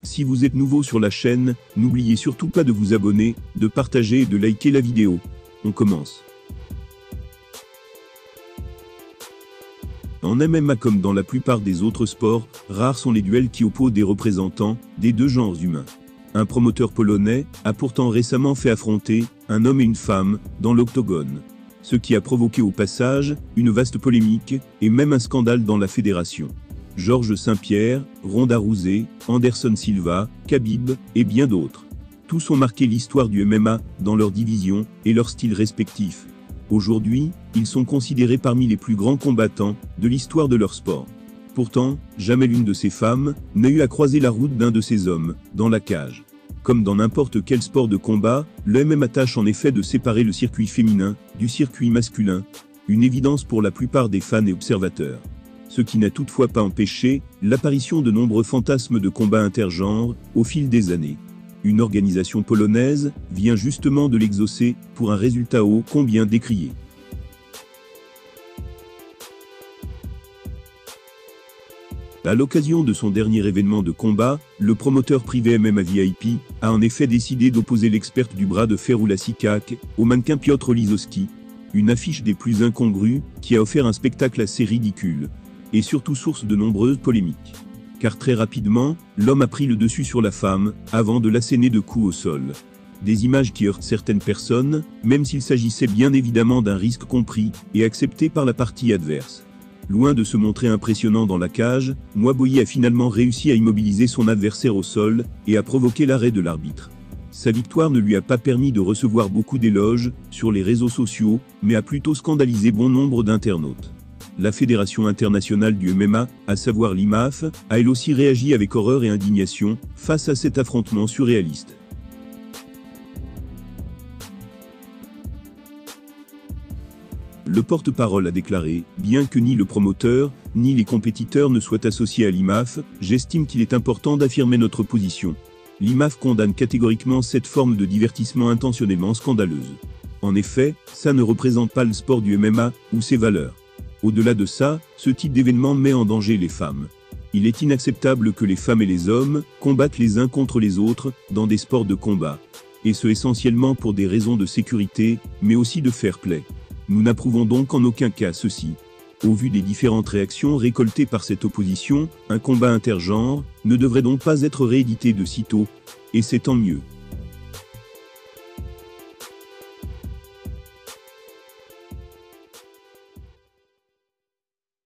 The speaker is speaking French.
Si vous êtes nouveau sur la chaîne, n'oubliez surtout pas de vous abonner, de partager et de liker la vidéo. On commence. En MMA comme dans la plupart des autres sports, rares sont les duels qui opposent des représentants des deux genres humains. Un promoteur polonais a pourtant récemment fait affronter un homme et une femme dans l'octogone. Ce qui a provoqué au passage une vaste polémique et même un scandale dans la fédération. Georges St-Pierre, Ronda Rousey, Anderson Silva, Khabib et bien d'autres. Tous ont marqué l'histoire du MMA dans leur division et leur style respectif. Aujourd'hui, ils sont considérés parmi les plus grands combattants de l'histoire de leur sport. Pourtant, jamais l'une de ces femmes n'a eu à croiser la route d'un de ces hommes dans la cage. Comme dans n'importe quel sport de combat, le MMA tâche en effet de séparer le circuit féminin du circuit masculin, une évidence pour la plupart des fans et observateurs. Ce qui n'a toutefois pas empêché l'apparition de nombreux fantasmes de combats intergenres au fil des années. Une organisation polonaise vient justement de l'exaucer pour un résultat ô combien décrié. À l'occasion de son dernier événement de combat, le promoteur privé MMA VIP a en effet décidé d'opposer l'experte du bras de fer Oula Sikak au mannequin Piotr Lisowski. Une affiche des plus incongrues qui a offert un spectacle assez ridicule et surtout source de nombreuses polémiques. Car très rapidement, l'homme a pris le dessus sur la femme avant de l'asséner de coups au sol. Des images qui heurtent certaines personnes, même s'il s'agissait bien évidemment d'un risque compris et accepté par la partie adverse. Loin de se montrer impressionnant dans la cage, Mwaboyi a finalement réussi à immobiliser son adversaire au sol et à provoquer l'arrêt de l'arbitre. Sa victoire ne lui a pas permis de recevoir beaucoup d'éloges sur les réseaux sociaux, mais a plutôt scandalisé bon nombre d'internautes. La Fédération internationale du MMA, à savoir l'IMAF, a elle aussi réagi avec horreur et indignation face à cet affrontement surréaliste. Le porte-parole a déclaré « Bien que ni le promoteur, ni les compétiteurs ne soient associés à l'IMAF, j'estime qu'il est important d'affirmer notre position. L'IMAF condamne catégoriquement cette forme de divertissement intentionnellement scandaleuse. En effet, ça ne représente pas le sport du MMA ou ses valeurs. Au-delà de ça, ce type d'événement met en danger les femmes. Il est inacceptable que les femmes et les hommes combattent les uns contre les autres dans des sports de combat. Et ce essentiellement pour des raisons de sécurité, mais aussi de fair play. Nous n'approuvons donc en aucun cas ceci. Au vu des différentes réactions récoltées par cette opposition, un combat intergenre ne devrait donc pas être réédité de sitôt, et c'est tant mieux.